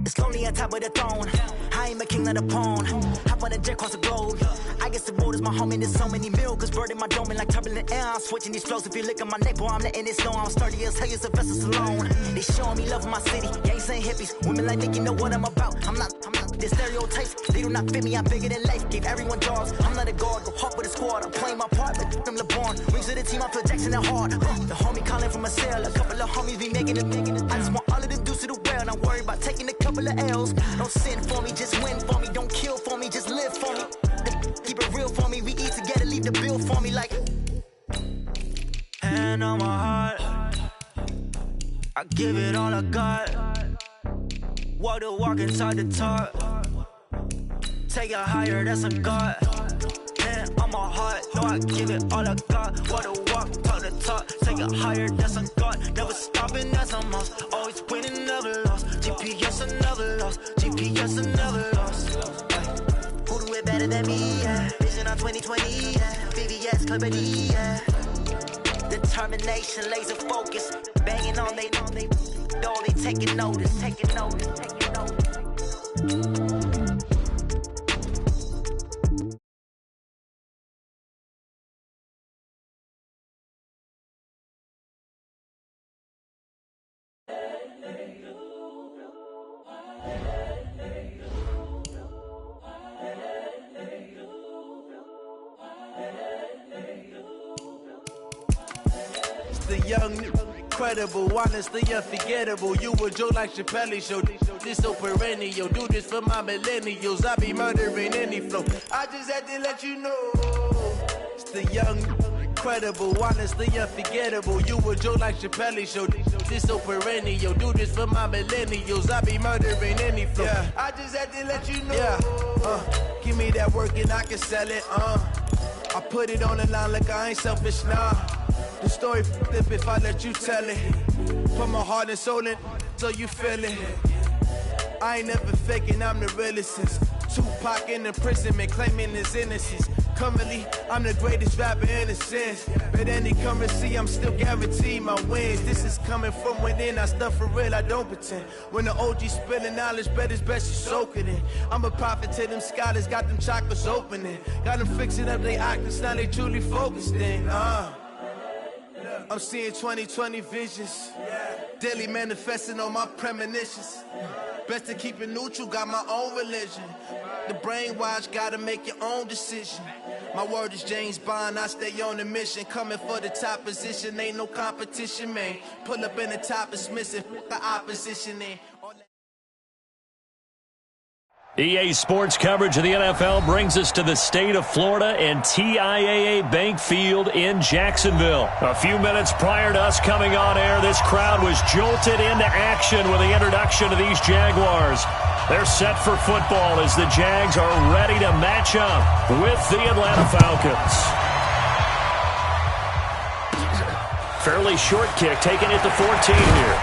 It's lonely on top of the throne. I ain't a king, not a pawn. Hop on a jet across the globe. I guess the world is my home and there's so many milk. Bird in my dome and like turbulent air. I'm switching these flows. If you look at my neck, boy, I'm letting it slow. I'm sturdy as hell, a vessel alone. They showing me love in my city. Gangs ain't hippies. Women like Nick, you know what I'm about. I'm not the stereotypes. They do not fit me. I'm bigger than life. Gave everyone jobs. I'm not a guard. Go hard with a squad. I'm playing my part like them LeBron. Rings to the team. I feel Jackson at hard. The homie calling from a cell. A couple of homies be making it. I just want all of them dudes to do well. Not worry about taking a couple of L's. Don't sin for me, just win for me. Don't kill for me, just live for me. Keep it real for me. We eat together, leave the bill for me like. Hand on my heart, I give it all I got. Walk the walk inside the talk. Take it higher, that's a God. Hand on my heart, no, I give it all I got. Walk the walk, talk the talk. Take it higher, that's a God. Never stopping, that's a must. Always winning, never lost. GPS, I never lost. GPS, I never lost. Who do it better than me? Yeah. Vision on 2020. Yeah. VVS, Clippity. Yeah. Determination, laser focus. Banging on they taking notice. Taking notice. Taking notice. The young, incredible, honestly unforgettable. You a joke like Chappelle Show. This so perennial. Do this for my millennials. I be murdering any flow. I just had to let you know. It's the young, incredible, honestly unforgettable. You a joke like Chappelle Show. This so perennial. Do this for my millennials. I be murdering any flow. Yeah. I just had to let you know. Yeah. Give me that work and I can sell it. I put it on the line like I ain't selfish, nah. The story flip if I let you tell it. Put my heart and soul in so you feel it. I ain't never faking, I'm the realest since Tupac in imprisonment claiming his innocence. Currently, I'm the greatest rapper in a sense. But any currency, I'm still guaranteed my wins. This is coming from within, I stuff for real, I don't pretend. When the OG spilling knowledge, bet it's best you soak it in. I'm a prophet to them scholars, got them chakras opening. Got them fixing up they octaves, now they truly focused in. I'm seeing 2020 visions. Daily manifesting on my premonitions. Best to keep it neutral, got my own religion. The brainwash, gotta make your own decision. My word is James Bond, I stay on the mission. Coming for the top position, ain't no competition, man. Pull up in the top, it's missing, the opposition in. EA Sports coverage of the NFL brings us to the state of Florida and TIAA Bank Field in Jacksonville. A few minutes prior to us coming on air, this crowd was jolted into action with the introduction of these Jaguars. They're set for football as the Jags are ready to match up with the Atlanta Falcons. Fairly short kick, taking it to 14 here.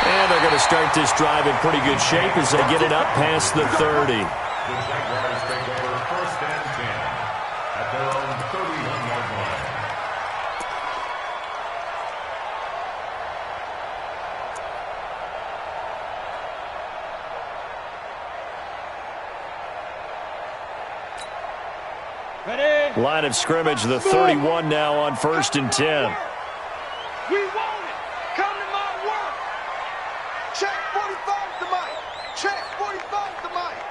And they're going to start this drive in pretty good shape as they get it up past the 30. The Jaguars take over first and 10 at their own 31-yard line. Ready? Line of scrimmage, the 31 now on first and 10. We want it. Come to my work. Check 45 to Mike. Check 45 to Mike.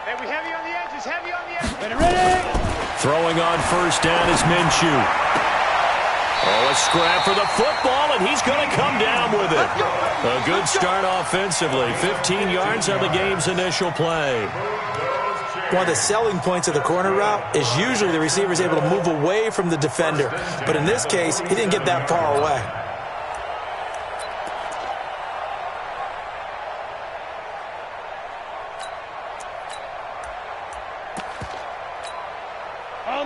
Hey, we heavy on the edges. Heavy on the edges. Ready? Throwing on first down is Minshew. Oh, a scrap for the football, and he's going to come down with it. A good start offensively. 15 yards on the game's initial play. One of the selling points of the corner route is usually the receiver is able to move away from the defender. But in this case, he didn't get that far away.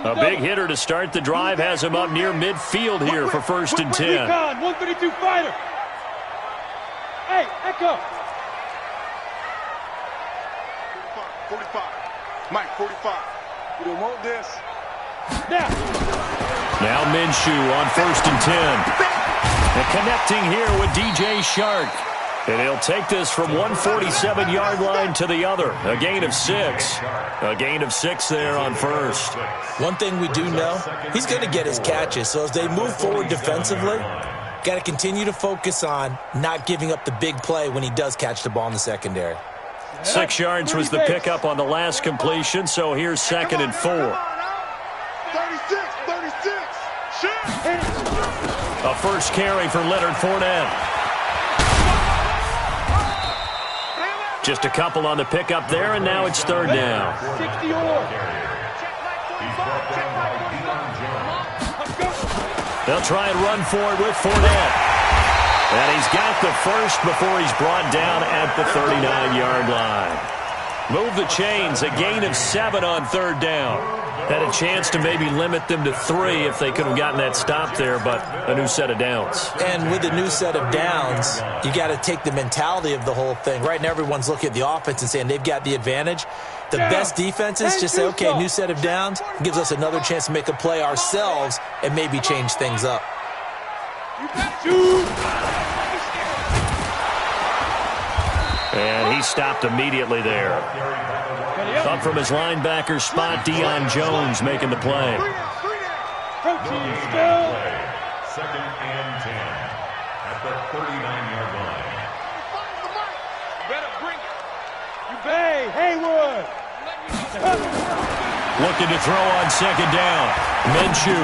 A big hitter to start the drive has him up near midfield here for first and 10. 132 fighter. Hey, Echo. 45. Mike, 45. You don't want this. Now Minshew on first and 10. And connecting here with DJ Shark. And he'll take this from 147-yard line to the other. A gain of 6. A gain of 6 there on first. One thing we do know, he's going to get his catches. So as they move forward defensively, got to continue to focus on not giving up the big play when he does catch the ball in the secondary. 6 yards was the pickup on the last completion, so here's 2nd and 4. 36. A first carry for Leonard Fournette. Just a couple on the pickup there, and now it's 3rd down. 60 They'll try and run for it with Fournette. And he's got the first before he's brought down at the 39-yard line. Move the chains, a gain of 7 on 3rd down. Had a chance to maybe limit them to 3 if they could have gotten that stop there, but a new set of downs. And with a new set of downs, you got to take the mentality of the whole thing. Right now, everyone's looking at the offense and saying they've got the advantage. The best defenses just say, okay, new set of downs, gives us another chance to make a play ourselves and maybe change things up. And he stopped immediately there. Up from his linebacker spot, Deion Jones making the play. 2nd and 10 at the 39-yard line. Better bring it. You bang, Haywood. Looking to throw on 2nd down. Minshew.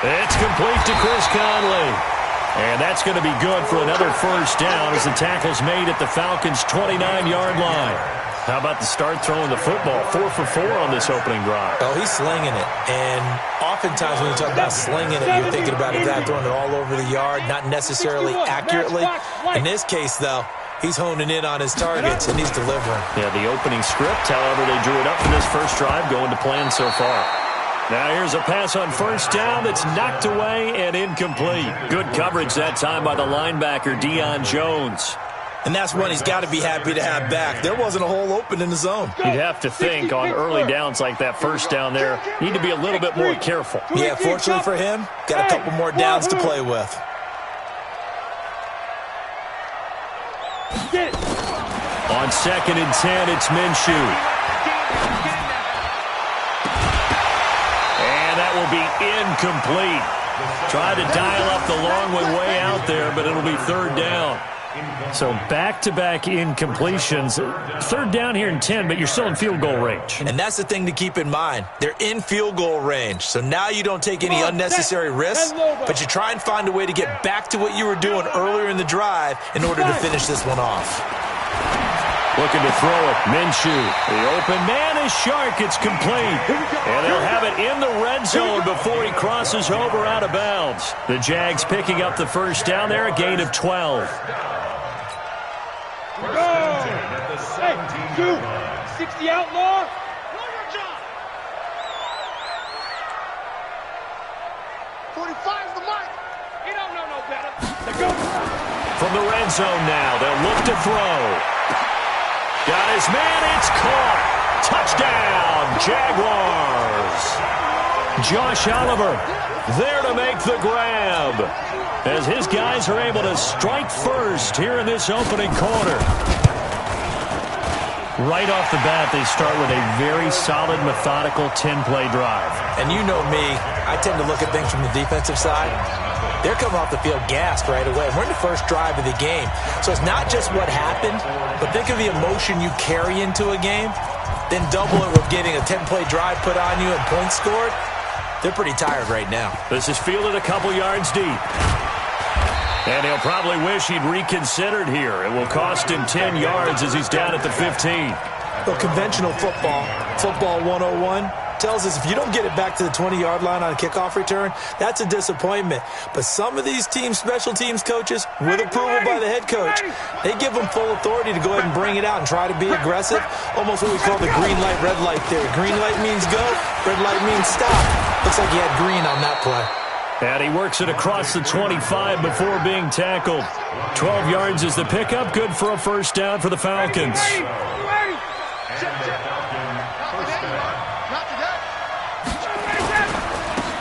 It's complete to Chris Conley. And that's going to be good for another first down as the tackle's made at the Falcons' 29-yard line. How about the start throwing the football? 4 for 4 on this opening drive. Oh, he's slinging it. And oftentimes when you talk about slinging it, you're thinking about a guy throwing it all over the yard, not necessarily accurately. In this case, though, he's honing in on his targets, and he's delivering. Yeah, the opening script, however, they drew it up for this first drive, going to plan so far. Now here's a pass on first down that's knocked away and incomplete. Good coverage that time by the linebacker, Deion Jones. And that's one he's got to be happy to have back. There wasn't a hole open in the zone. You'd have to think on early downs like that first down there, need to be a little bit more careful. Yeah, fortunately for him, got a couple more downs to play with. On 2nd and 10, it's Minshew. And that will be incomplete. Tried to dial up the long way out there, but it'll be 3rd down. So back-to-back incompletions. 3rd down here in 10, but you're still in field goal range. And that's the thing to keep in mind. They're in field goal range. So now you don't take any unnecessary risks, but you try and find a way to get back to what you were doing earlier in the drive in order to finish this one off. Looking to throw it. Minshew. The open man is Shark. It's complete. And they'll have it in the red zone before he crosses over out of bounds. The Jags picking up the first down there, a gain of 12. Hey, 60 outlaw. 45's the mic. He don't know no better. From the red zone now, they'll look to throw. Got his man, it's caught. Touchdown, Jaguars. Josh Oliver there to make the grab as his guys are able to strike first here in this opening quarter. Right off the bat, they start with a very solid, methodical 10-play drive. And you know me, I tend to look at things from the defensive side. They're coming off the field gassed right away. We're in the first drive of the game. So it's not just what happened, but think of the emotion you carry into a game. Then double it with getting a 10-play drive put on you and points scored. They're pretty tired right now. This is fielded a couple yards deep. And he'll probably wish he'd reconsidered here. It will cost him 10 yards as he's down at the 15. Well, conventional football 101, tells us if you don't get it back to the 20-yard line on a kickoff return, that's a disappointment. But some of these teams, special teams coaches, with approval by the head coach, they give them full authority to go ahead and bring it out and try to be aggressive. Almost what we call the green light, red light theory. Green light means go, red light means stop. Looks like he had green on that play. And he works it across the 25 before being tackled. 12 yards is the pickup. Good for a first down for the Falcons.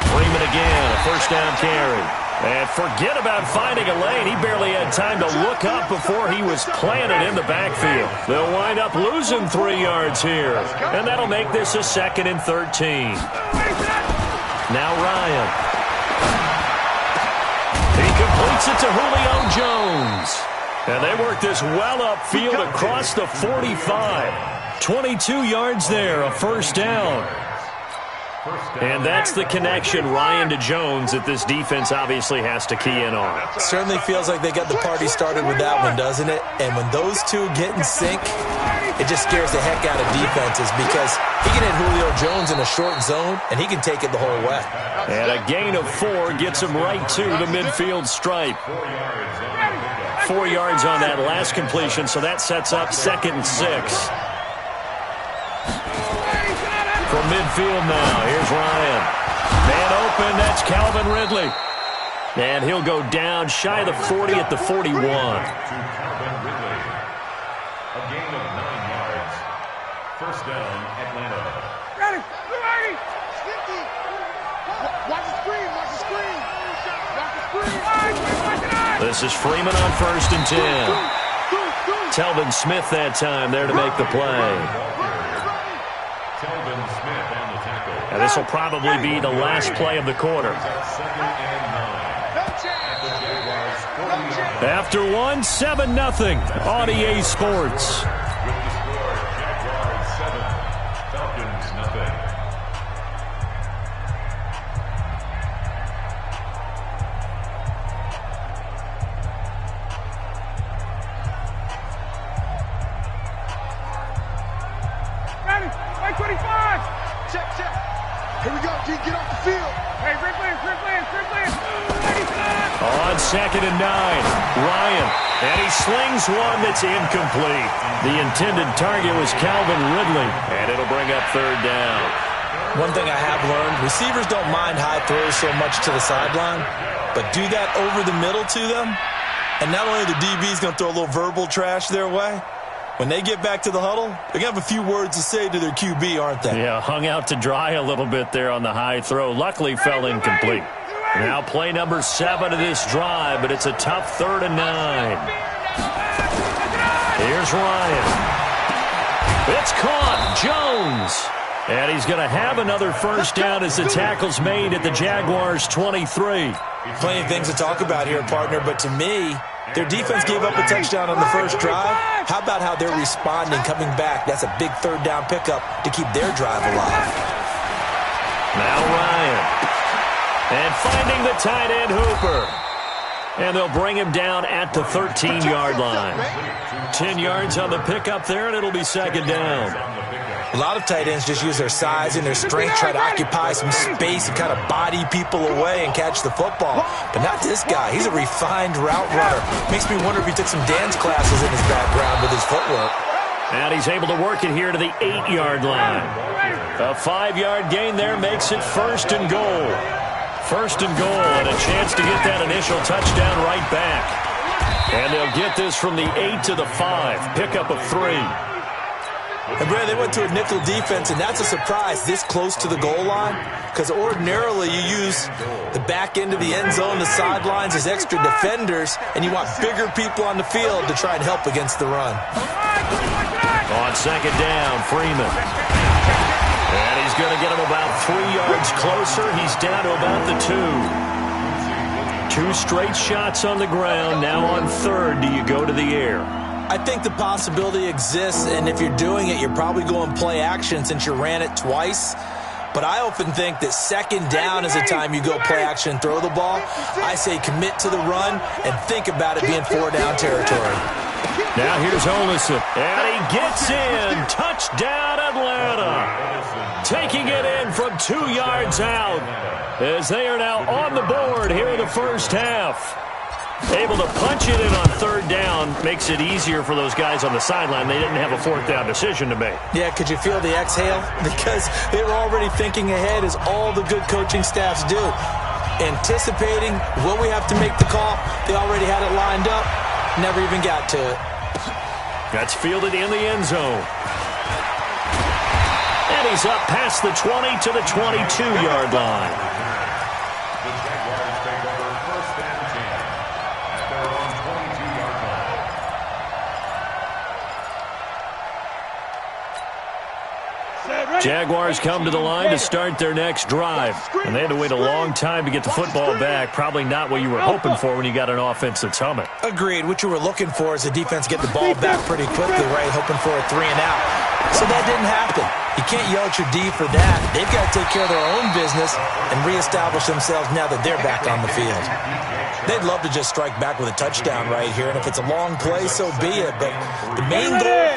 Freeman again, a first down carry. And forget about finding a lane. He barely had time to look up before he was planted in the backfield. They'll wind up losing 3 yards here. And that'll make this a 2nd and 13. Now Ryan. He completes it to Julio Jones. And they work this well upfield across the 45. 22 yards there, a first down. And that's the connection, Ryan to Jones, that this defense obviously has to key in on. Certainly feels like they got the party started with that one, doesn't it? And when those two get in sync, it just scares the heck out of defenses because he can hit Julio Jones in a short zone, and he can take it the whole way. And a gain of 4 gets him right to the midfield stripe. 4 yards on that last completion, so that sets up 2nd and 6. From midfield now, here's Ryan. Man open, that's Calvin Ridley. And he'll go down shy of the 40 at the 41. To Calvin Ridley. A gain of 9 yards. First down, Atlanta. Ready, ready. Watch the screen, watch the screen. Watch the screen. This is Freeman on 1st and 10. Telvin Smith that time there to make the play. Telvin Smith on the tackle. And this will probably be the last play of the quarter. 2nd and 9. After 1, 7-0 on EA Sports. With the score, Jaguars 7, Falcons nothing. Ready, 25. Check, check. Here we go, G, get off the field. Hey, Rick Lance. On 2nd and 9, Ryan. And he slings one that's incomplete. The intended target was Calvin Ridley. And it'll bring up 3rd down. One thing I have learned, receivers don't mind high throws so much to the sideline, but do that over the middle to them, and not only the DB's going to throw a little verbal trash their way, when they get back to the huddle, they're going to have a few words to say to their QB, aren't they? Yeah, hung out to dry a little bit there on the high throw. Luckily fell incomplete. Now play number 7 of this drive, but it's a tough 3rd and 9. Here's Ryan. It's caught. Jones. And he's going to have another first down as the tackle's made at the Jaguars' 23. Plenty of things to talk about here, partner, but to me, their defense gave up a touchdown on the first drive. How about how they're responding, coming back? That's a big 3rd down pickup to keep their drive alive. Now Ryan. And finding the tight end, Hooper. And they'll bring him down at the 13-yard line. 10 yards on the pickup there, and it'll be 2nd down. A lot of tight ends just use their size and their strength, try to occupy some space and kind of body people away and catch the football. But not this guy. He's a refined route runner. Makes me wonder if he took some dance classes in his background with his footwork. And he's able to work it here to the 8-yard line. A 5-yard gain there makes it 1st and goal. 1st and goal, and a chance to get that initial touchdown right back. And they'll get this from the 8 to the 5. Pickup of 3. And, Brad, they went to a nickel defense, and that's a surprise this close to the goal line because ordinarily you use the back end of the end zone, the sidelines as extra defenders, and you want bigger people on the field to try and help against the run. On 2nd down, Freeman. And he's going to get him about 3 yards closer. He's down to about the 2. 2 straight shots on the ground. Now on 3rd, do you go to the air? I think the possibility exists, and if you're doing it, you're probably going play action since you ran it twice. But I often think that 2nd down is the time you go play action and throw the ball. I say commit to the run and think about it being 4-down territory. Now here's Olison, and he gets in. Touchdown, Atlanta. Taking it in from 2 yards out as they are now on the board here in the first half. Able to punch it in on 3rd down makes it easier for those guys on the sideline. They didn't have a 4th down decision to make. Yeah, could you feel the exhale? Because they were already thinking ahead, as all the good coaching staffs do. Anticipating, will we have to make the call? They already had it lined up. Never even got to it. That's fielded in the end zone. And he's up past the 20 to the 22-yard line. The Jaguars take over 1st Jaguars come to the line to start their next drive. And they had to wait a long time to get the football back. Probably not what you were hoping for when you got an offense that's humming. Agreed. What you were looking for is the defense get the ball back pretty quickly, right? Hoping for a 3 and out. So that didn't happen. You can't yell at your D for that. They've got to take care of their own business and reestablish themselves now that they're back on the field. They'd love to just strike back with a touchdown right here, and if it's a long play, so be it. But the main goal,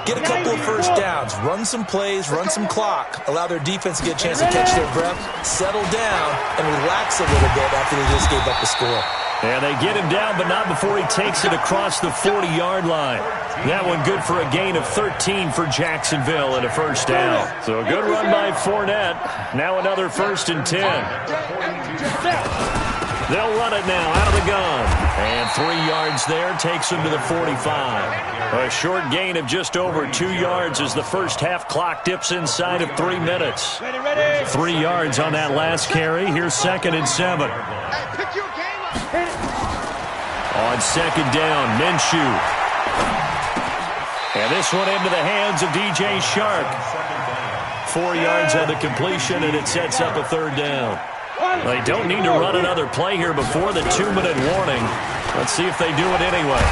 get a couple of first downs, run some plays, run some clock, allow their defense to get a chance to catch their breath, settle down, and relax a little bit after they just gave up the score. And they get him down, but not before he takes it across the 40-yard line. That one good for a gain of 13 for Jacksonville and a first down. So a good run by Fournette. Now another 1st and 10. They'll run it now out of the gun. And 3 yards there takes them to the 45. A short gain of just over 2 yards as the first half clock dips inside of 3 minutes. 3 yards on that last carry. Here's 2nd and 7. On 2nd down, Minshew. And this one into the hands of DJ Shark. 4 yards on the completion, and it sets up a 3rd down. They don't need to run another play here before the 2-minute warning. Let's see if they do it anyway.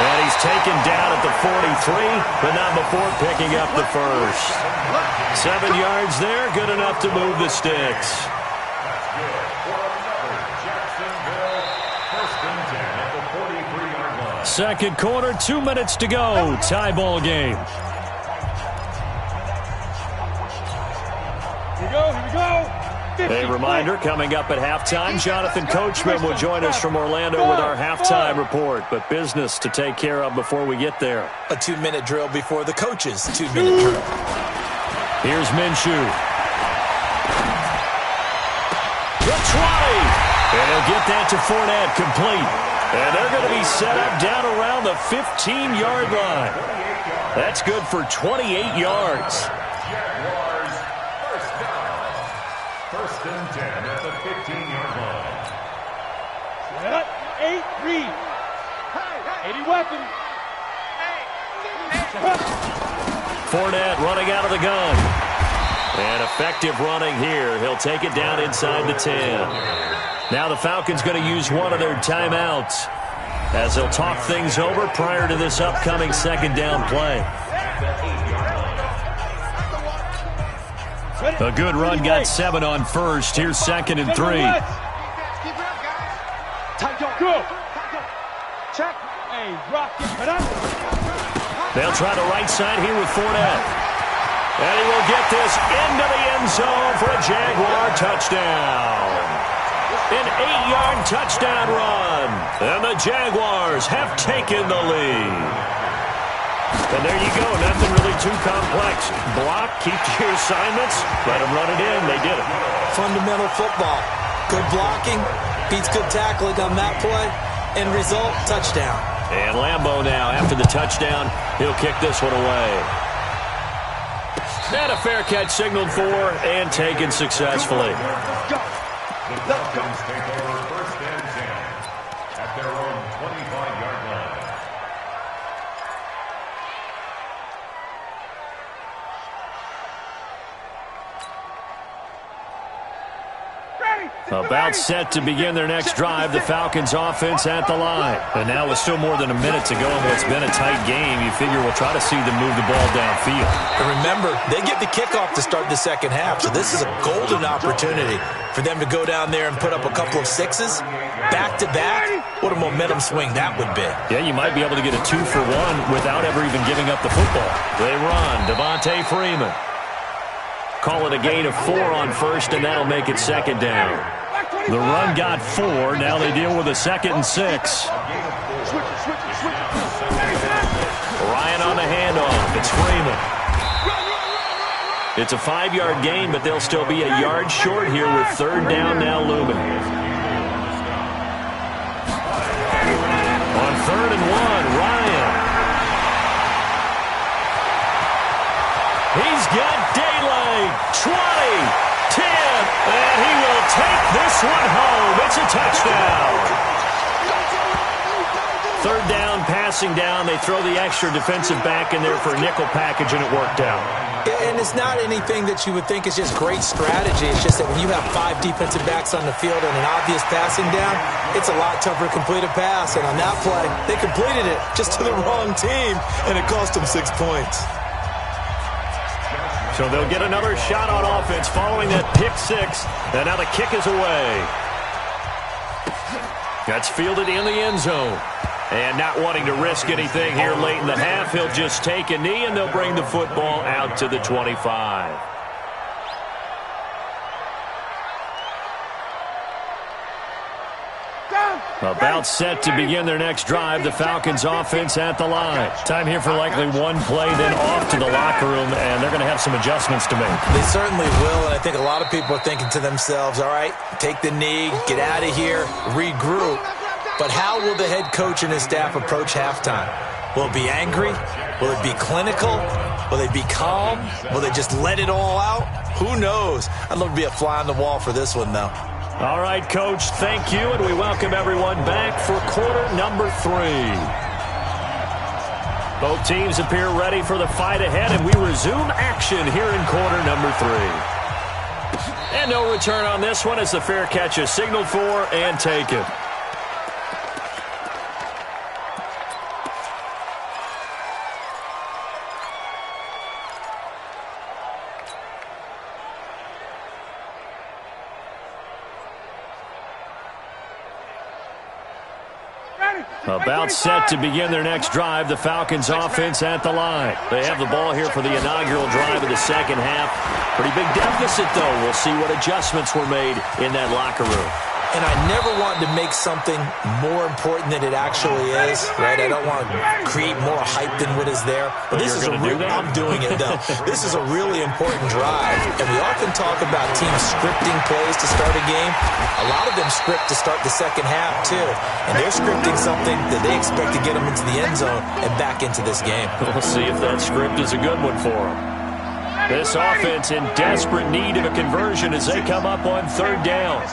And he's taken down at the 43, but not before picking up the first. 7 yards there, good enough to move the sticks. Second quarter, 2 minutes to go. Tie ball game. Here we go. A reminder, coming up at halftime, Jonathan Coachman will join us from Orlando with our halftime report. But business to take care of before we get there. A 2-minute drill before the coach's 2-minute drill. Here's Minshew. The 20. And he'll get that to Fournette, complete. And they're going to be set up down around the 15-yard line. That's good for 28 yards. Jaguars first down. 1st and 10 at the 15-yard line. Set up. 8 read. 80 weapon. Fournette running out of the gun. And effective running here. He'll take it down inside the 10. Now the Falcons going to use one of their timeouts as they'll talk things over prior to this upcoming 2nd down play. A good run, got 7 on 1st. Here's 2nd and 3. Go. Check. Hey, rock it. They'll try the right side here with Fournette. And he will get this into the end zone for a Jaguar touchdown. An 8-yard touchdown run. And the Jaguars have taken the lead. And there you go. Nothing really too complex. Block, keep to your assignments, let them run it in. They did it. Fundamental football. Good blocking, beats good tackling on that play. End result, touchdown. And Lambeau now, after the touchdown, he'll kick this one away. And a fair catch signaled for and taken successfully. The Falcons take over 1st and 10 at their own 25-yard line. About set to begin their next drive, the Falcons offense at the line. And now with still more than a minute to go in what's been a tight game, you figure we'll try to see them move the ball downfield. And remember, they get the kickoff to start the 2nd half, so this is a golden opportunity for them to go down there and put up a couple of 6s, back-to-back. What a momentum swing that would be. Yeah, you might be able to get a 2-for-1 without ever even giving up the football. They run. Devontae Freeman. Call it a gain of 4 on 1st, and that'll make it 2nd down. The run got 4. Now they deal with a 2nd and 6. Ryan on the handoff. It's Freeman. It's a 5-yard gain, but they'll still be a yard short here with 3rd down now looming. On 3rd and 1, Ryan. He's got daylight. 20, 10, and he will take this one home. It's a touchdown. 3rd down, passing down. They throw the extra defensive back in there for a nickel package, and it worked out. And it's not anything that you would think is just great strategy. It's just that when you have 5 defensive backs on the field and an obvious passing down, it's a lot tougher to complete a pass. And on that play, they completed it just to the wrong team, and it cost them 6 points. So they'll get another shot on offense following that pick 6. And now the kick is away. That's fielded in the end zone. And not wanting to risk anything here late in the half, he'll just take a knee, and they'll bring the football out to the 25. About set to begin their next drive, the Falcons offense at the line. Time here for likely one play, then off to the locker room, and they're going to have some adjustments to make. They certainly will, and I think a lot of people are thinking to themselves, all right, take the knee, get out of here, regroup. But how will the head coach and his staff approach halftime? Will it be angry? Will it be clinical? Will they be calm? Will they just let it all out? Who knows? I'd love to be a fly on the wall for this one, though. All right, Coach, thank you, and we welcome everyone back for quarter number 3. Both teams appear ready for the fight ahead, and we resume action here in quarter number 3. And no return on this one as the fair catch is signaled for and taken. About set to begin their next drive, the Falcons offense at the line. They have the ball here for the inaugural drive of the second half. Pretty big deficit, though. We'll see what adjustments were made in that locker room. And I never want to make something more important than it actually is, right? I don't want to create more hype than what is there. But this is I'm doing it, though. This is a really important drive. And we often talk about teams scripting plays to start a game. A lot of them script to start the second half, too. And they're scripting something that they expect to get them into the end zone and back into this game. We'll see if that script is a good one for them. This offense in desperate need of a conversion as they come up on third down.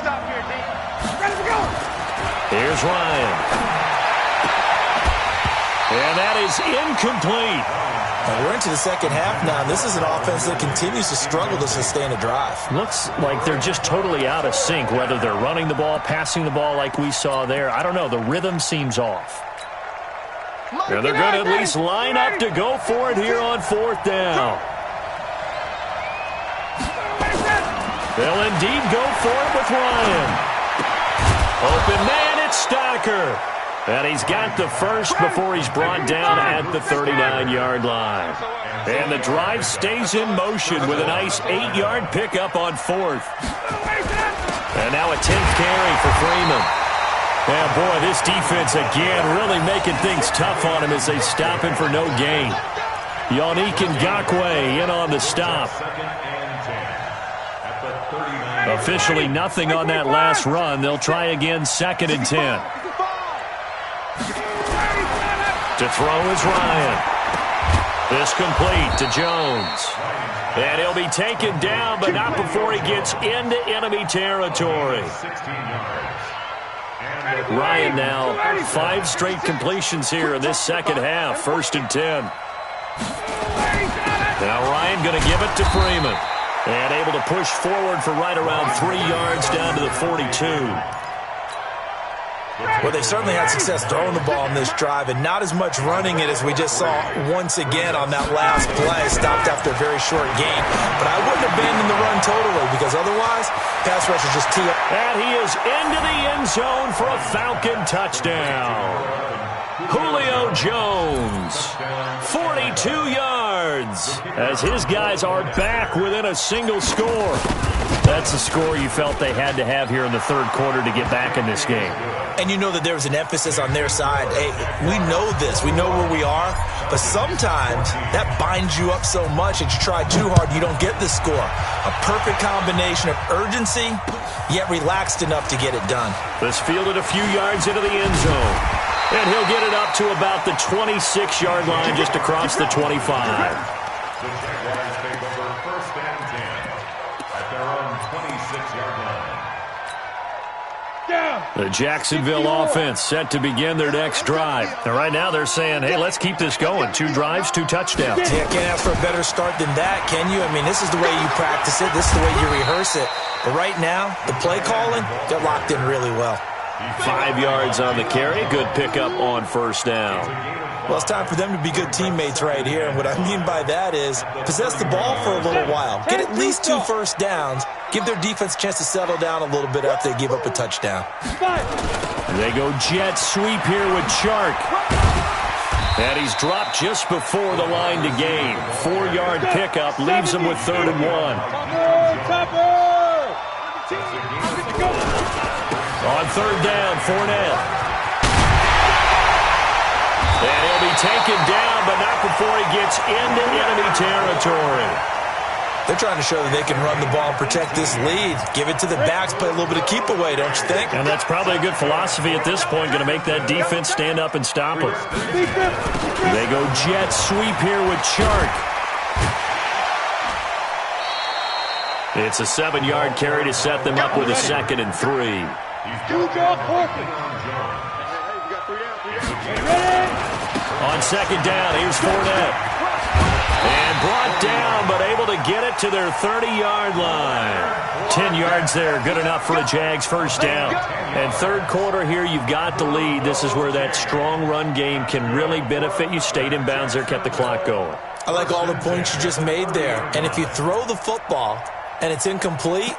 Here's Ryan. And that is incomplete. And we're into the second half now, and this is an offense that continues to struggle to sustain a drive. Looks like they're just totally out of sync, whether they're running the ball, passing the ball like we saw there. I don't know. The rhythm seems off. And they're going to at least line up to go for it here on fourth down. They'll indeed go for it with Ryan. Open man, it's Stocker. And he's got the first before he's brought down at the 39-yard line. And the drive stays in motion with a nice 8-yard pickup on fourth. And now a 10th carry for Freeman. And boy, this defense again really making things tough on him as they stop him for no gain. Yannick Ngakoue in on the stop. Officially nothing on that last run. They'll try again, 2nd and 10. To throw is Ryan. This complete to Jones. And he'll be taken down, but not before he gets into enemy territory. Ryan now 5 straight completions here in this second half. 1st and 10. Now Ryan going to give it to Freeman. And able to push forward for right around 3 yards down to the 42. Well, they've certainly had success throwing the ball in this drive and not as much running it as we just saw once again on that last play, stopped after a very short gain. But I wouldn't abandon the run totally because otherwise, pass rush is just too... And he is into the end zone for a Falcon touchdown. Julio Jones, 42 yards, as his guys are back within a single score. That's the score you felt they had to have here in the third quarter to get back in this game. And you know that there was an emphasis on their side. Hey, we know this. We know where we are. But sometimes that binds you up so much that you try too hard, you don't get the score. A perfect combination of urgency, yet relaxed enough to get it done. This fielded a few yards into the end zone. And he'll get it up to about the 26-yard line just across the 25. The Jaguars take over 1st and 10 at their own 26-yard line. The Jacksonville offense set to begin their next drive. And right now they're saying, hey, let's keep this going. 2 drives, 2 touchdowns. Yeah, can't ask for a better start than that, can you? I mean, this is the way you practice it. This is the way you rehearse it. But right now, the play calling, they're locked in really well. 5 yards on the carry. Good pickup on first down. Well, it's time for them to be good teammates right here. And what I mean by that is possess the ball for a little while. Get at least 2 first downs. Give their defense a chance to settle down a little bit after they give up a touchdown. They go jet sweep here with Chark. And he's dropped just before the line to gain. 4-yard pickup leaves him with 3rd and 1. On 3rd down, Fournette. And he'll be taken down, but not before he gets into enemy territory. They're trying to show that they can run the ball and protect this lead. Give it to the backs, play a little bit of keep away, don't you think? And that's probably a good philosophy at this point, going to make that defense stand up and stop them. They go jet sweep here with Chark. It's a 7-yard carry to set them up with a 2nd and 3. On 2nd down, here's Fournette. And brought down, but able to get it to their 30-yard line. 10 yards there, good enough for a Jags first down. And 3rd quarter here, you've got the lead. This is where that strong run game can really benefit you. Stayed in bounds there, kept the clock going. I like all the points you just made there. And if you throw the football and it's incomplete,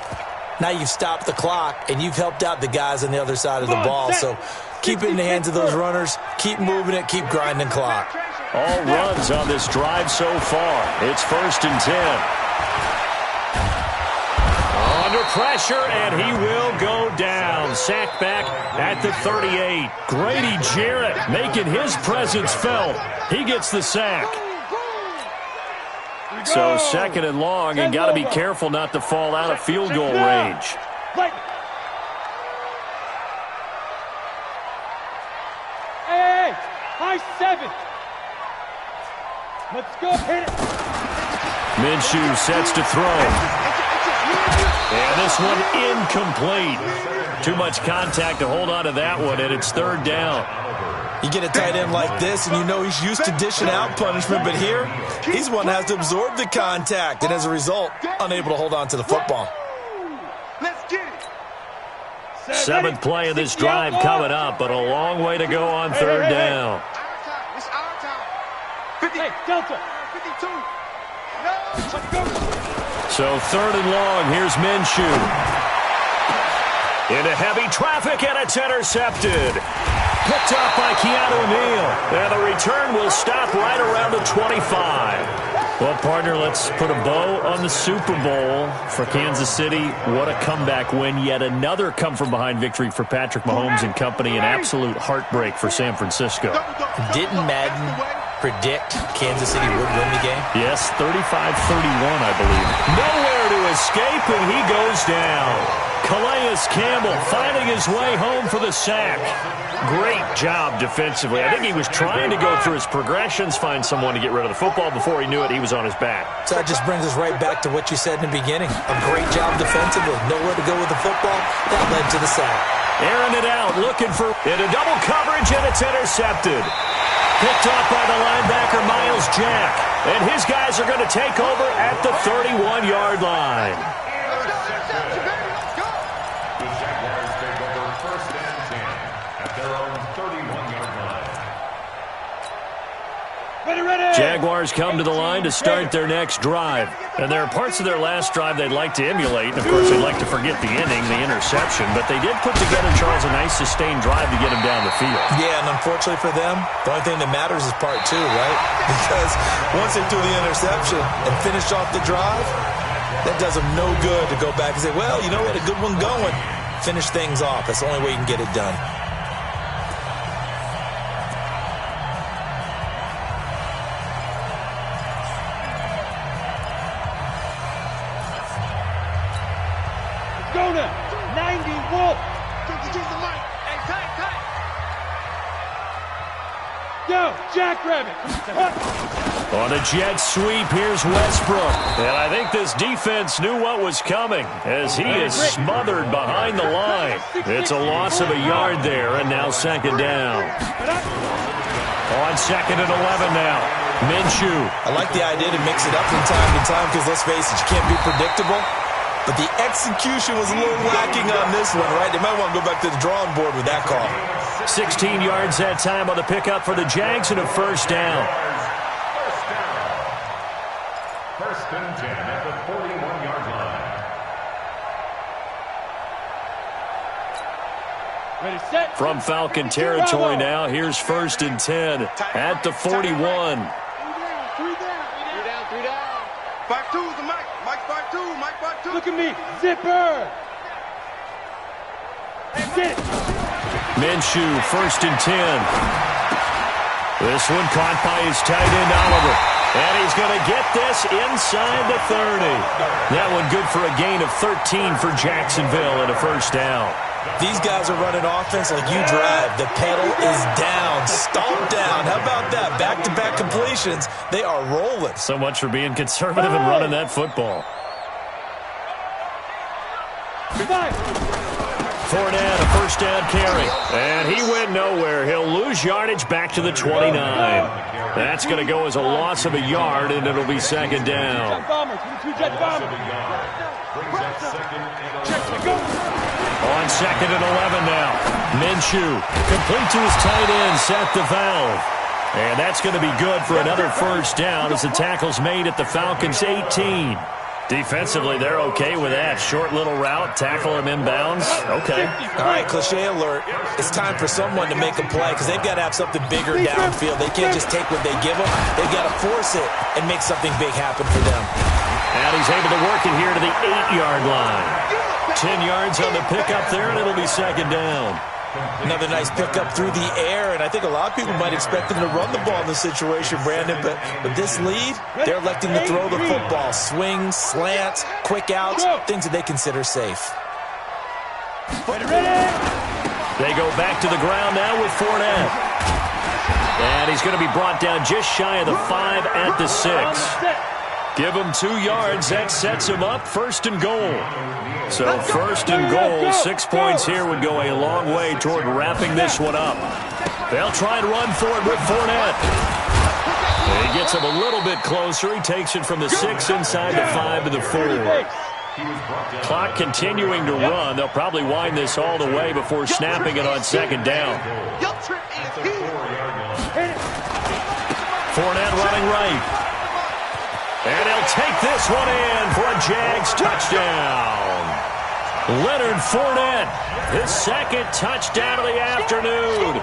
now you've stopped the clock and you've helped out the guys on the other side of the ball. So keep it in the hands of those runners. Keep moving it. Keep grinding clock. All runs on this drive so far. It's 1st and 10. Under pressure, and he will go down. Sacked back at the 38. Grady Jarrett making his presence felt. He gets the sack. So 2nd and long, and got to be careful not to fall out of field goal range. Hey, high 7. Let's go. Hit it. Minshew sets to throw. And this one incomplete. Too much contact to hold on to that one, and it's 3rd down. You get a tight end like this, and you know he's used to dishing out punishment, but here, he's one that has to absorb the contact, and as a result, unable to hold on to the football. Let's get it. 7th play of this drive coming up, but a long way to go on 3rd down. It's our time. 50. Hey, Delta. 52. No. Let's go. So 3rd and long, here's Minshew. Into heavy traffic, and it's intercepted. Picked up by Keanu Neal. And the return will stop right around the 25. Well, partner, let's put a bow on the Super Bowl for Kansas City. What a comeback win. Yet another come-from-behind victory for Patrick Mahomes and company. An absolute heartbreak for San Francisco. Didn't Madden predict Kansas City would win the game? Yes, 35-31, I believe. Nowhere to escape, and he goes down. Calais Campbell finding his way home for the sack. Great job defensively. I think he was trying to go through his progressions, find someone to get rid of the football. Before he knew it, he was on his back. So that just brings us right back to what you said in the beginning. A great job defensively. Nowhere to go with the football. That led to the sack. Airing it out, looking for it. A double coverage, and it's intercepted. Picked off by the linebacker, Miles Jack. And his guys are going to take over at the 31-yard line. Jaguars come to the line to start their next drive. And there are parts of their last drive they'd like to emulate. And, of course, they'd like to forget the ending, the interception. But they did put together, Charles, a nice sustained drive to get him down the field. Yeah, and unfortunately for them, the only thing that matters is part 2, right? Because once they threw the interception and finished off the drive, that does them no good to go back and say, well, you know what, a good one going. Finish things off. That's the only way you can get it done. Go now. 90 Wolf. Use the mic. Hey, tight. Yo, Jackrabbit. On a jet sweep, here's Westbrook. And I think this defense knew what was coming as he is smothered behind the line. It's a loss of a yard there, and now second down. On second and 11 now. Minshew. I like the idea to mix it up from time to time because, let's face it, you can't be predictable. But the execution was a little lacking on this one, right? They might want to go back to the drawing board with that call. 16 yards that time on the pickup for the Jags and a first down. First and 10 at the 41-yard line. Ready, set. From Falcon territory now, here's first and 10 at the 41. 3 down. 5-2's the Mike. Mike 5-2. Mike 5-2. Look at me. Zipper. Sit. Minshew, first and 10. This one caught by his tight end, Oliver. And he's going to get this inside the 30. That one good for a gain of 13 for Jacksonville and a first down. These guys are running offense like you drive. The pedal is down, stomped down. How about that? Back-to-back completions. They are rolling. So much for being conservative and running that football. Fournette, a first down carry. And he went nowhere. He'll lose yardage back to the 29. That's going to go as a loss of a yard, and it'll be second down. On second and 11 now. Minshew, complete to his tight end, Seth DeValve. And that's going to be good for another first down as the tackle's made at the Falcons' 18. Defensively, they're okay with that. Short little route, tackle him inbounds. Okay. All right, cliche alert. It's time for someone to make a play because they've got to have something bigger downfield. They can't just take what they give them. They've got to force it and make something big happen for them. And he's able to work it here to the 8-yard line. 10 yards on the pickup there, and it'll be second down. Another nice pickup through the air, and I think a lot of people might expect them to run the ball in this situation, Brandon, but with this lead, they're electing to throw the football. Swings, slants, quick outs, things that they consider safe. They go back to the ground now with Fournette. And he's going to be brought down just shy of the 5 at the 6. Give him 2 yards. That sets him up first and goal. So first and goal, 6 points here would go a long way toward wrapping this one up. They'll try and run for it with Fournette. He gets him a little bit closer. He takes it from the 6 inside the 5 to the 4. Clock continuing to run. They'll probably wind this all the way before snapping it on second down. Fournette running right. And he'll take this one in for a Jags touchdown. Leonard Fournette, his second touchdown of the afternoon.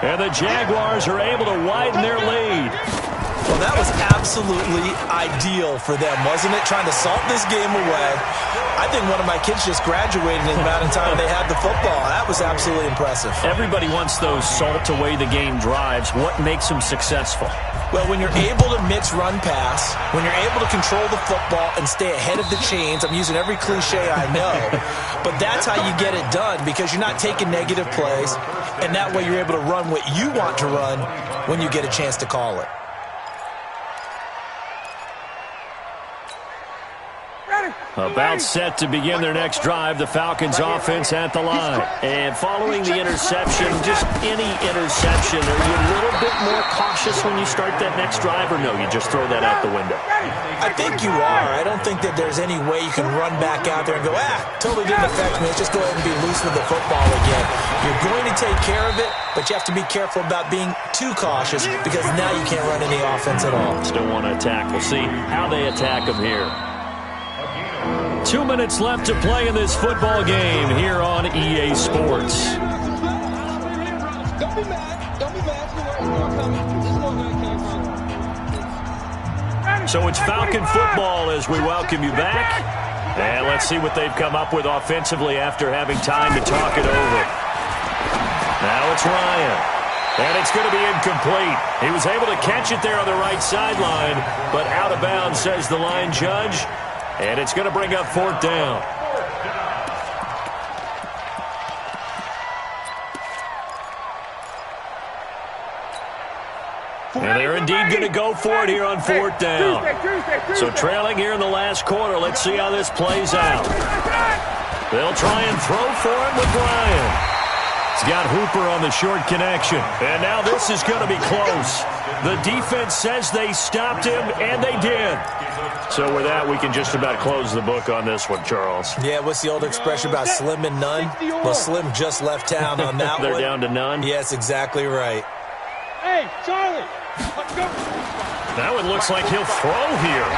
And the Jaguars are able to widen their lead. Well, that was absolutely ideal for them, wasn't it? Trying to salt this game away. I think one of my kids just graduated in the amount of time they had the football. That was absolutely impressive. Everybody wants those salt-away-the-game drives. What makes them successful? Well, when you're able to mix run-pass, when you're able to control the football and stay ahead of the chains, I'm using every cliche I know, but that's how you get it done because you're not taking negative plays, and that way you're able to run what you want to run when you get a chance to call it. About set to begin their next drive, the Falcons offense at the line. And following the interception, just any interception, are you a little bit more cautious when you start that next drive, or no, you just throw that out the window? I think you are. I don't think that there's any way you can run back out there and go, totally didn't affect me. Let's just go ahead and be loose with the football again. You're going to take care of it, but you have to be careful about being too cautious because now you can't run any offense at all. Still want to attack. We'll see how they attack them here. 2 minutes left to play in this football game here on EA Sports. So it's Falcon football as we welcome you back. And let's see what they've come up with offensively after having time to talk it over. Now it's Ryan. And it's going to be incomplete. He was able to catch it there on the right sideline, but out of bounds, says the line judge. And it's going to bring up fourth down. And they're indeed going to go for it here on fourth down. So trailing here in the last quarter. Let's see how this plays out. They'll try and throw for him with Ryan. He's got Hooper on the short connection. And now this is going to be close. The defense says they stopped him, and they did. So with that, we can just about close the book on this one, Charles. Yeah, what's the old expression about slim and none? Well, Slim just left town on that They're one. down to none? Yes, exactly right. Hey, Charlie. Now it looks like he'll throw here.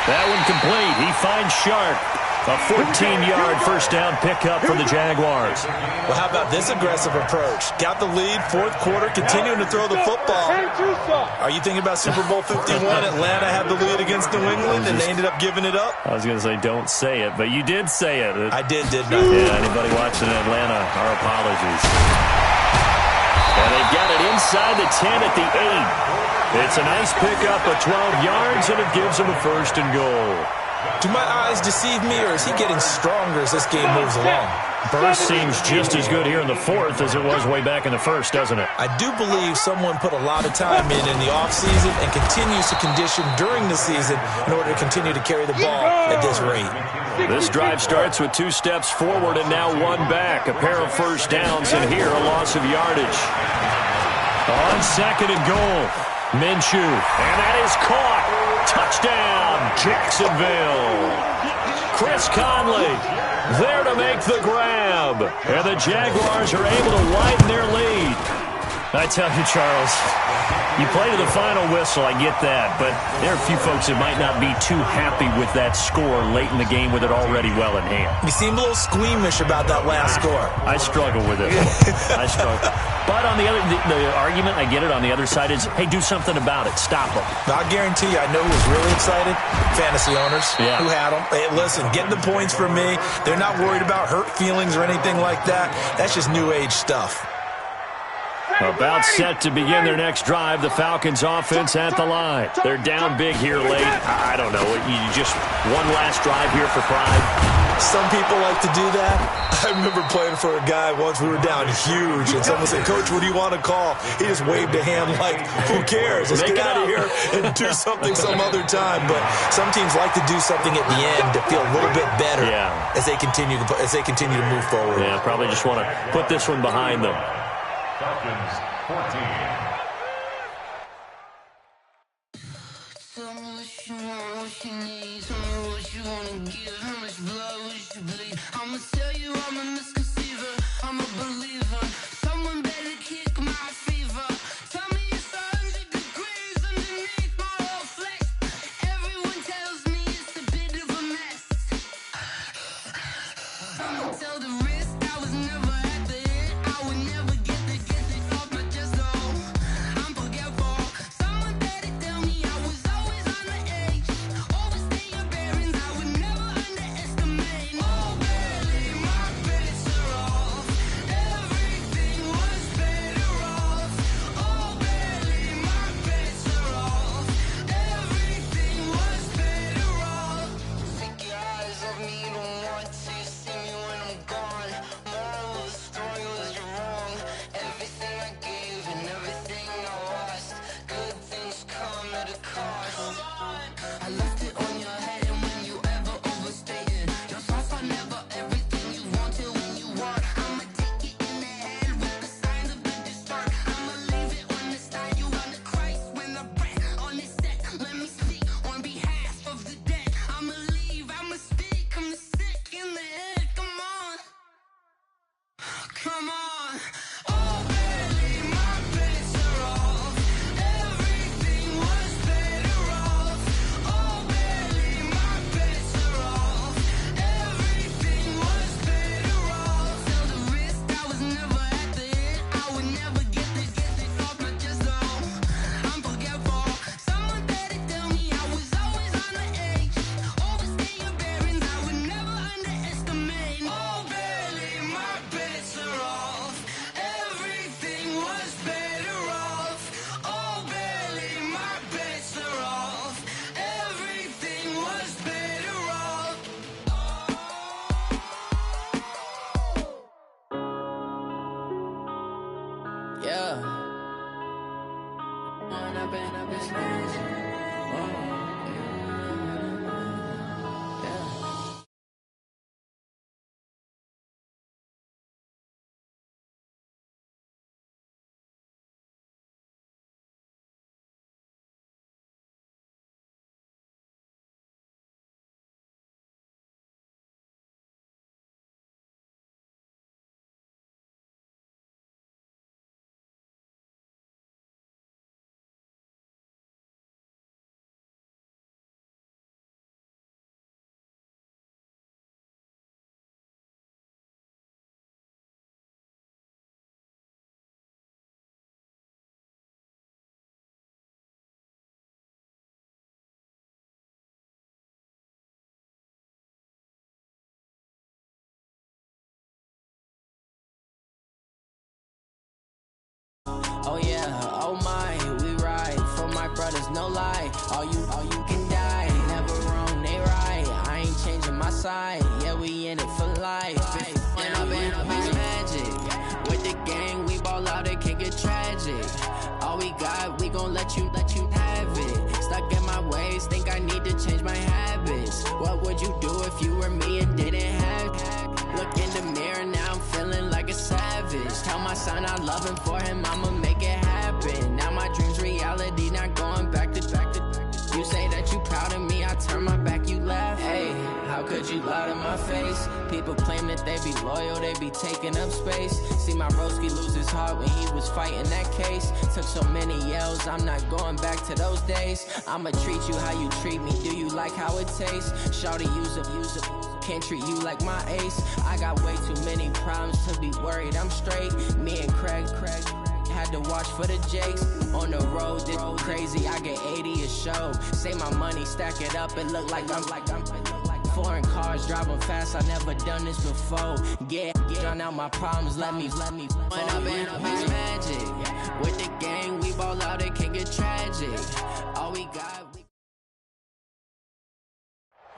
That one complete. He finds Sharp. A 14-yard first down pickup for the Jaguars. Well, how about this aggressive approach? Got the lead, fourth quarter, continuing to throw the football. Are you thinking about Super Bowl 51? Atlanta had the lead against New England, and they ended up giving it up? I was going to say, don't say it, but you did say it. I didn't I? Yeah, anybody watching in Atlanta, our apologies. And they've got it inside the 10 at the 8. It's a nice pickup of 12 yards, and it gives them a first and goal. Do my eyes deceive me, or is he getting stronger as this game moves along? Burst seems just as good here in the fourth as it was way back in the first, doesn't it? I do believe someone put a lot of time in the offseason and continues to condition during the season in order to continue to carry the ball at this rate. This drive starts with 2 steps forward and now 1 back. A pair of first downs, and here a loss of yardage. On second and goal, Minshew. And that is caught. Touchdown, Jacksonville. Chris Conley there to make the grab. And the Jaguars are able to widen their lead. I tell you, Charles, you play to the final whistle, I get that, but there are a few folks that might not be too happy with that score late in the game with it already well in hand. You seem a little squeamish about that last score. I struggle with it. I struggle. But on the other, the argument, I get it, on the other side is, hey, do something about it. Stop them. I guarantee you, I know who's really excited. Fantasy owners who had them. Hey, listen, getting the points for me. They're not worried about hurt feelings or anything like that. That's just new age stuff. About set to begin their next drive, the Falcons offense at the line. They're down big here late. I don't know. You just one last drive here for pride. Some people like to do that. I remember playing for a guy once. We were down huge, and someone said, "Coach, what do you want to call?" He just waved a hand like, "Who cares? Let's get out of here and do something some other time." But some teams like to do something at the end to feel a little bit better as they continue to move forward. Yeah, probably just want to put this one behind them. Falcons 14. Tell me what you want, what you need. Tell me what you wanna give. How much blood would you bleed? I'ma tell you I'm a misconceiver. I'm a believer. Someone better kick my fever. Tell me it's 100 degrees underneath my whole flesh. Everyone tells me it's a bit of a mess. I'ma tell the risk I was never at the end. I would never get the off my chest, though. I'm forgetful. Someone better tell me I was always on the edge. Overstay your bearings, I would never underestimate. Oh yeah, oh my, we ride for my brothers, no lie. All you can die, never wrong, they right. I ain't changing my side, yeah, we in it for life. When I've been magic, with the gang, we ball out, it can get tragic. All we got, we gon' let you have it. Stuck in my ways, think I need to change my habits. What would you do if you were me and didn't have it? Look in the mirror, now I'm feeling like a savage. Tell my son I love him, for him I'ma make it happen. Now my dream's reality, not going back to. You say that you proud of me, I turn my back, you laugh. Hey, how could you lie to my face? People claim that they be loyal, they be taking up space. See my broski lose his heart when he was fighting that case. Took so many yells, I'm not going back to those days. I'ma treat you how you treat me, do you like how it tastes? Shawty, use up, can't treat you like my ace. I got way too many problems to be worried, I'm straight. Me and Craig had to watch for the Jakes. On the road, this crazy, I get 80 a show. Say my money, stack it up, it look like I'm foreign cars, driving fast, I never done this before. Get drown out my problems, let me. When I've been magic, with the gang, we ball out, it can get tragic. All we got,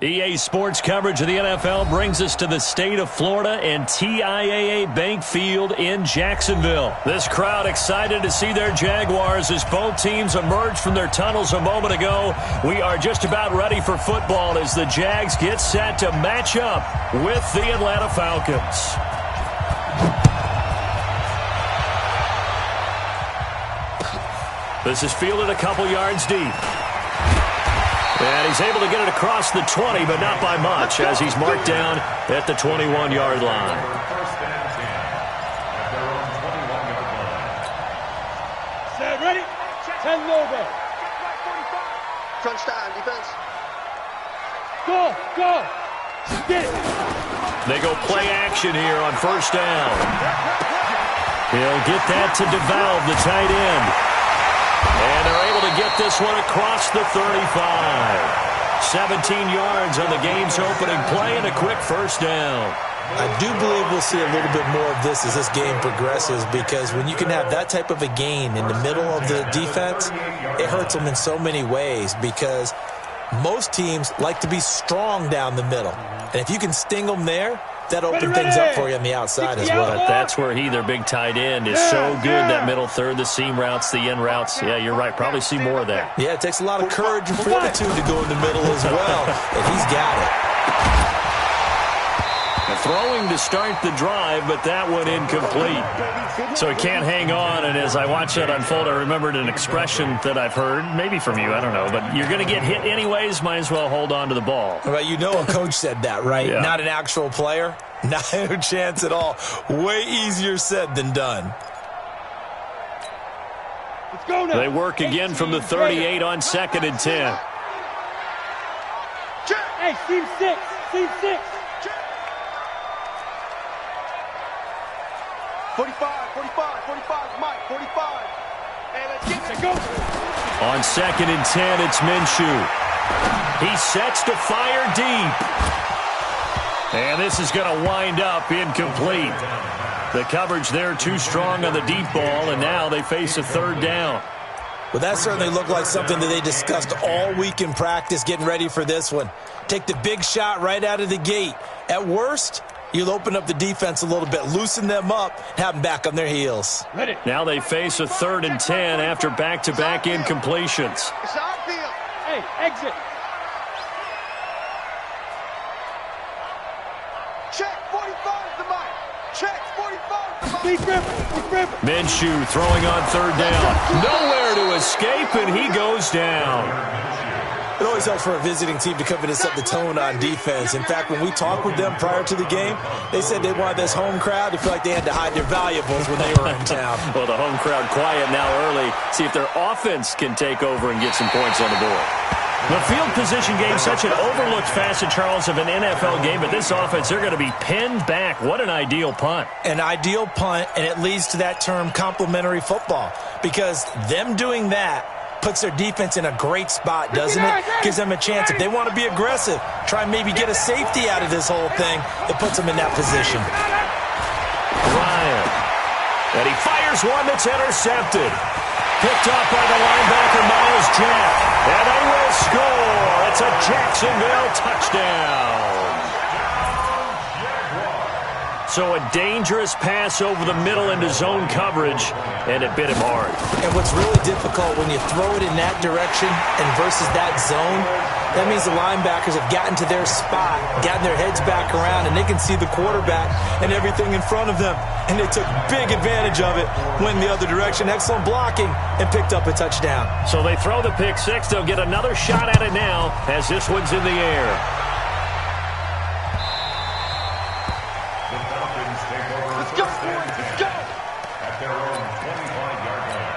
EA Sports coverage of the NFL brings us to the state of Florida and TIAA Bank Field in Jacksonville. This crowd excited to see their Jaguars as both teams emerged from their tunnels a moment ago. We are just about ready for football as the Jags get set to match up with the Atlanta Falcons. This is fielded a couple yards deep. And he's able to get it across the 20, but not by much, as he's marked down at the 21-yard line. First and 10 at their own 21-yard line. Set, ready? 10 Lobo. Crunch time, defense. Go. Get it. They go play action here on first down. He'll get that to DeValve, the tight end. And they're able to get this one across the 35. 17 yards on the game's opening play and a quick first down. I do believe we'll see a little bit more of this as this game progresses, because when you can have that type of a gain in the middle of the defense, it hurts them in so many ways, because most teams like to be strong down the middle. And if you can sting them there, that opens things up for you on the outside as well. But that's where their big tight end, is so good, that middle third, the seam routes, the in routes. Yeah, you're right. Probably see more of that. Yeah, it takes a lot of courage and fortitude to go in the middle as well, and he's got it. Throwing to start the drive, but that one incomplete. So he can't hang on, and as I watch that unfold, I remembered an expression that I've heard, maybe from you, I don't know, but you're going to get hit anyways, might as well hold on to the ball. Well, you know a coach said that, right? Yeah. Not an actual player. Not a chance at all. Way easier said than done. Let's go now. They work again from the 38 on 2nd and 10. Hey, team 6. 45, Mike, 45. Hey, let's get it. Go. On 2nd and 10, it's Minshew. He sets to fire deep. And this is going to wind up incomplete. The coverage there too strong on the deep ball, and now they face a third down. Well, that certainly looked like something that they discussed all week in practice, getting ready for this one. Take the big shot right out of the gate. At worst, You'll open up the defense a little bit, loosen them up, have them back on their heels. Now they face a 3rd and 10 after back-to-back incompletions. It's our field. Hey, exit. Check 45 the mic. Check 45 the mic. Keep gripping. Minshew throwing on 3rd down. Nowhere to escape, and he goes down. It always helps for a visiting team to come in and set the tone on defense. In fact, when we talked with them prior to the game, they said they wanted this home crowd to feel like they had to hide their valuables when they were in town. Well, the home crowd quiet now early. See if their offense can take over and get some points on the board. The field position game, such an overlooked facet, Charles, of an NFL game, but this offense, they're going to be pinned back. What an ideal punt. An ideal punt, and it leads to that term complementary football, because them doing that puts their defense in a great spot, doesn't it? Gives them a chance. If they want to be aggressive, try and maybe get a safety out of this whole thing, it puts them in that position. Ryan. And he fires one that's intercepted. Picked up by the linebacker, Myles Jack. And they will score. It's a Jacksonville touchdown. So a dangerous pass over the middle into zone coverage, and it bit him hard. And what's really difficult when you throw it in that direction and versus that zone, that means the linebackers have gotten to their spot, gotten their heads back around, and they can see the quarterback and everything in front of them. And they took big advantage of it, went the other direction, excellent blocking, and picked up a touchdown. So they throw the pick six. They'll get another shot at it now as this one's in the air. Let's go, boys. Let's go. At their own 25-yard line.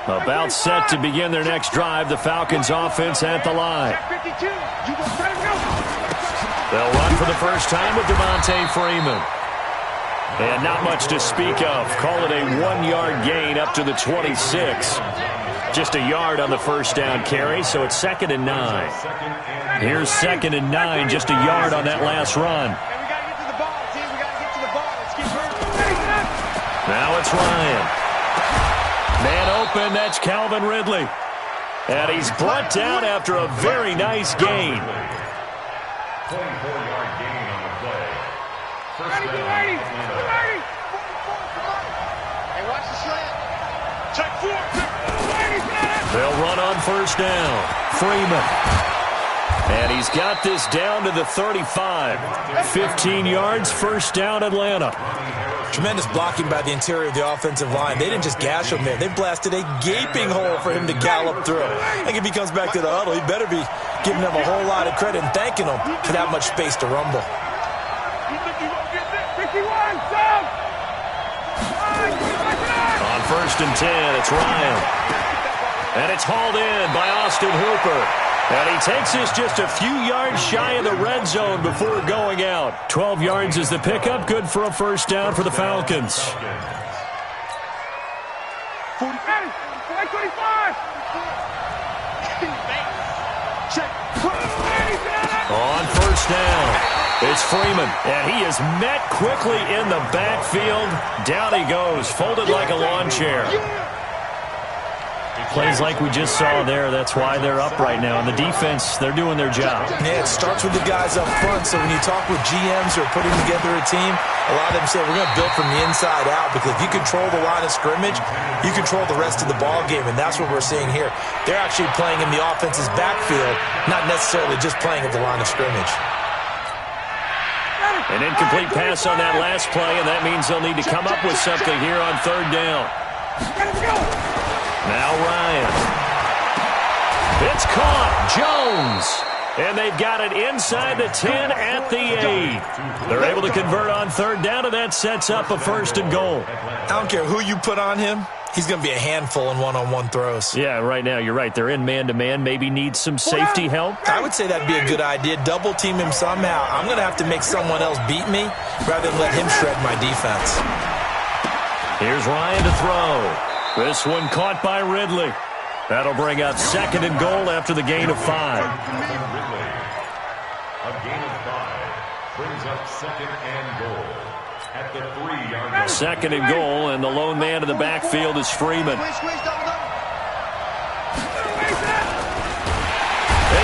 About set to begin their next drive, the Falcons offense at the line. 52. You go try to go. They'll run for the first time with Devontae Freeman. And not much to speak of. Call it a 1-yard gain up to the 26. Just a yard on the first down carry, so it's 2nd and 9. Here's 2nd and 9, just a yard on that last run. And we got to get to the ball, team. We got to get to the ball. Let's keep moving. Now it's Ryan. Man open, that's Calvin Ridley. And he's brought down after a very nice gain. 24-yard gain on the play. First Ready, down, ready. Atlanta. Ready. Hey, watch the slant. Check 4. They'll run on first down. Freeman. And he's got this down to the 35. 15 yards, first down, Atlanta. Tremendous blocking by the interior of the offensive line. They didn't just gash him there. They blasted a gaping hole for him to gallop through. I think if he comes back to the huddle, he better be giving them a whole lot of credit and thanking them for that much space to rumble. You think you gonna get this? 51, Sam! On first and 10, it's Ryan. And it's hauled in by Austin Hooper. And he takes this just a few yards shy of the red zone before going out. 12 yards is the pickup. Good for a first down for the Falcons. 40, 25! Check. On first down, it's Freeman. And he is met quickly in the backfield. Down he goes, folded like a lawn chair. Plays like we just saw there. That's why they're up right now. And the defense, they're doing their job. Yeah, it starts with the guys up front. So when you talk with GMs who are putting together a team, a lot of them say we're going to build from the inside out, because if you control the line of scrimmage, you control the rest of the ball game, and that's what we're seeing here. They're actually playing in the offense's backfield, not necessarily just playing at the line of scrimmage. An incomplete pass on that last play, and that means they'll need to come up with something here on third down. Now Ryan. It's caught. Jones. And they've got it inside the 10 at the 8. They're able to convert on third down, and that sets up a first and goal. I don't care who you put on him. He's going to be a handful in one-on-one throws. Yeah, right now, you're right. They're in man-to-man. Maybe needs some safety help. I would say that'd be a good idea. Double team him somehow. I'm going to have to make someone else beat me rather than let him shred my defense. Here's Ryan to throw. This one caught by Ridley. That'll bring up 2nd and goal after the gain of 5. Ridley. A gain of 5. Brings up second and goal at the 3-yard line. Second and goal, and the lone man in the backfield is Freeman. And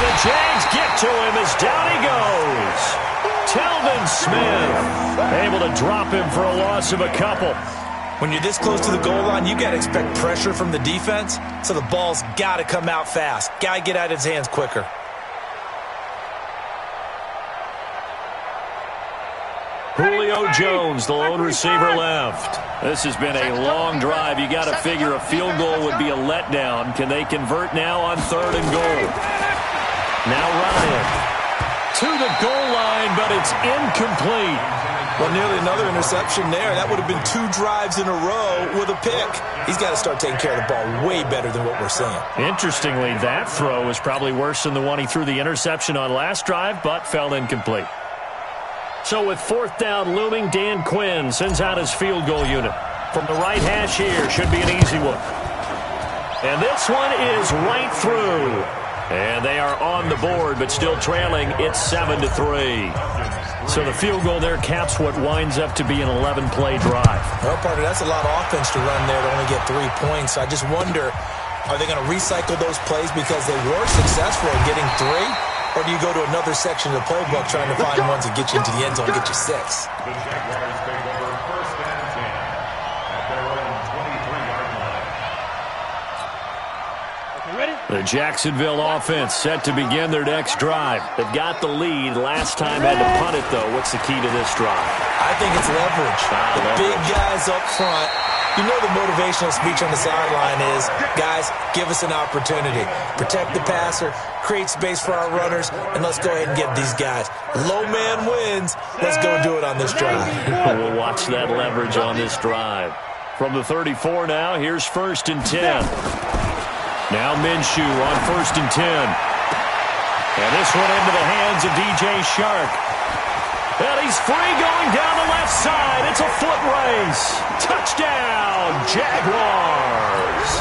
the Jags get to him as down he goes. Telvin Smith able to drop him for a loss of a couple. When you're this close to the goal line, you got to expect pressure from the defense, so the ball's got to come out fast. Got to get out of his hands quicker. Julio Jones, the lone receiver, left. This has been a long drive. You got to figure a field goal would be a letdown. Can they convert now on 3rd and goal? Now Ryan to the goal line, but it's incomplete. Well, nearly another interception there. That would have been 2 drives in a row with a pick. He's got to start taking care of the ball way better than what we're seeing. Interestingly, that throw was probably worse than the one he threw the interception on last drive, but fell incomplete. So with 4th down looming, Dan Quinn sends out his field goal unit. From the right hash here, should be an easy one. And this one is right through. And they are on the board, but still trailing. It's 7-3. So the field goal there caps what winds up to be an 11-play drive. Well, partner, that's a lot of offense to run there to only get 3 points. I just wonder, are they going to recycle those plays because they were successful in getting 3? Or do you go to another section of the playbook trying to find ones that get you into the end zone and get you 6? The Jaguars take over 1st and 10 at their own 23-yard line. The Jacksonville offense set to begin their next drive. They've got the lead. Last time had to punt it, though. What's the key to this drive? I think it's leverage. The big guys up front. You know the motivational speech on the sideline is, guys, give us an opportunity. Protect the passer, create space for our runners, and let's go ahead and get these guys. Low man wins. Let's go do it on this drive. We'll watch that leverage on this drive. From the 34 now, here's 1st and 10. Now Minshew on 1st and 10. And this one into the hands of DJ Shark. And he's free going down the left side. It's a foot race. Touchdown, Jaguars.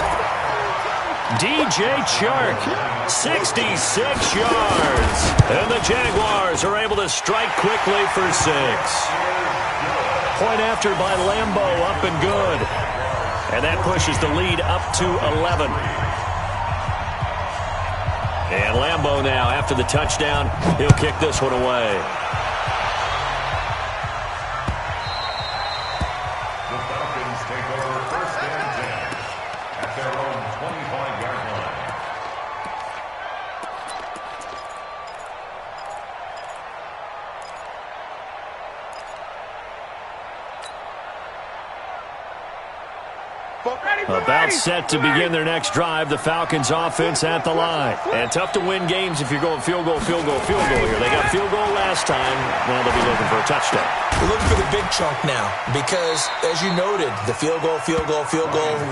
DJ Chark, 66 yards. And the Jaguars are able to strike quickly for 6. Point after by Lambeau, up and good. And that pushes the lead up to 11. And Lambeau now, after the touchdown, he'll kick this one away. About set to begin their next drive, the Falcons offense at the line. And tough to win games if you're going field goal, field goal, field goal here. They got field goal last time. Now they'll be looking for a touchdown. We're looking for the big chunk now because, as you noted, the field goal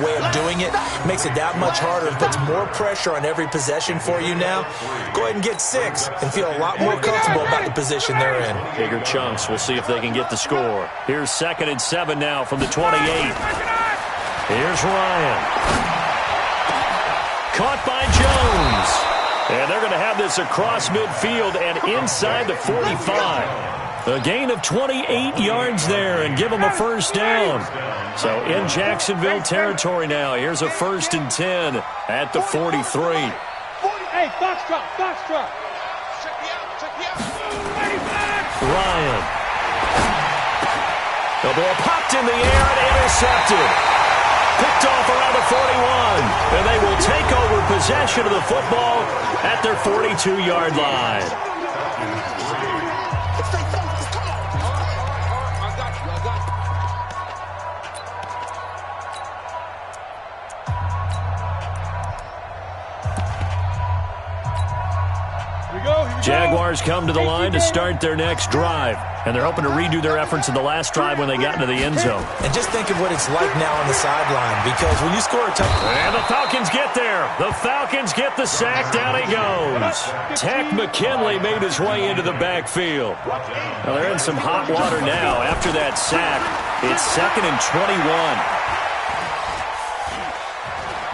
way of doing it makes it that much harder and puts more pressure on every possession for you now. Go ahead and get 6 and feel a lot more comfortable about the position they're in. Bigger chunks. We'll see if they can get the score. Here's 2nd and 7 now from the 28. Here's Ryan. Caught by Jones. And they're going to have this across midfield and inside the 45. A gain of 28 yards there and give them a 1st down. So in Jacksonville territory now. Here's a 1st and 10 at the 43. Hey, Foxtrot. Ryan. The ball popped in the air and intercepted. Picked off around the 41, and they will take over possession of the football at their 42-yard line. Jaguars come to the line to start their next drive. And they're hoping to redo their efforts in the last drive when they got into the end zone. And just think of what it's like now on the sideline, because when you score a touchdown... And the Falcons get there. The Falcons get the sack. Down he goes. Takk McKinley made his way into the backfield. Well, they're in some hot water now. After that sack, it's 2nd and 21.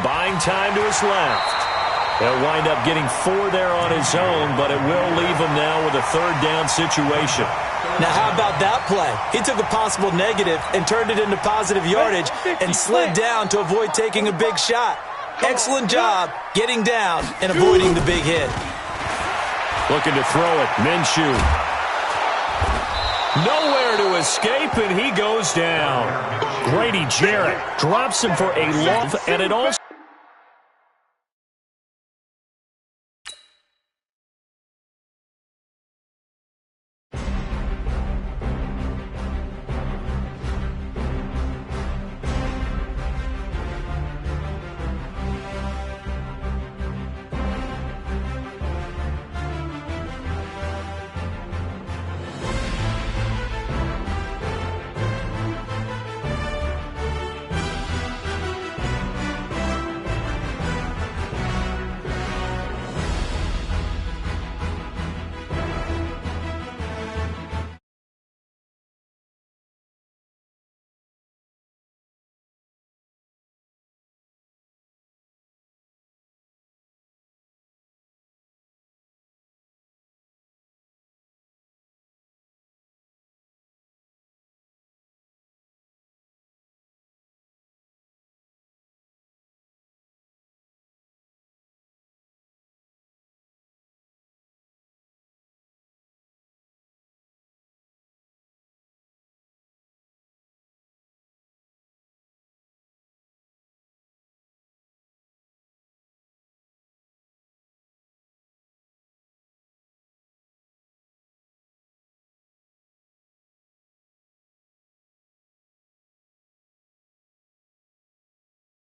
Buying time to his left. He'll wind up getting 4 there on his own, but it will leave him now with a 3rd down situation. Now, how about that play? He took a possible negative and turned it into positive yardage and slid down to avoid taking a big shot. Excellent job getting down and avoiding the big hit. Looking to throw it. Minshew. Nowhere to escape, and he goes down. Grady Jarrett drops him for a loss, and it also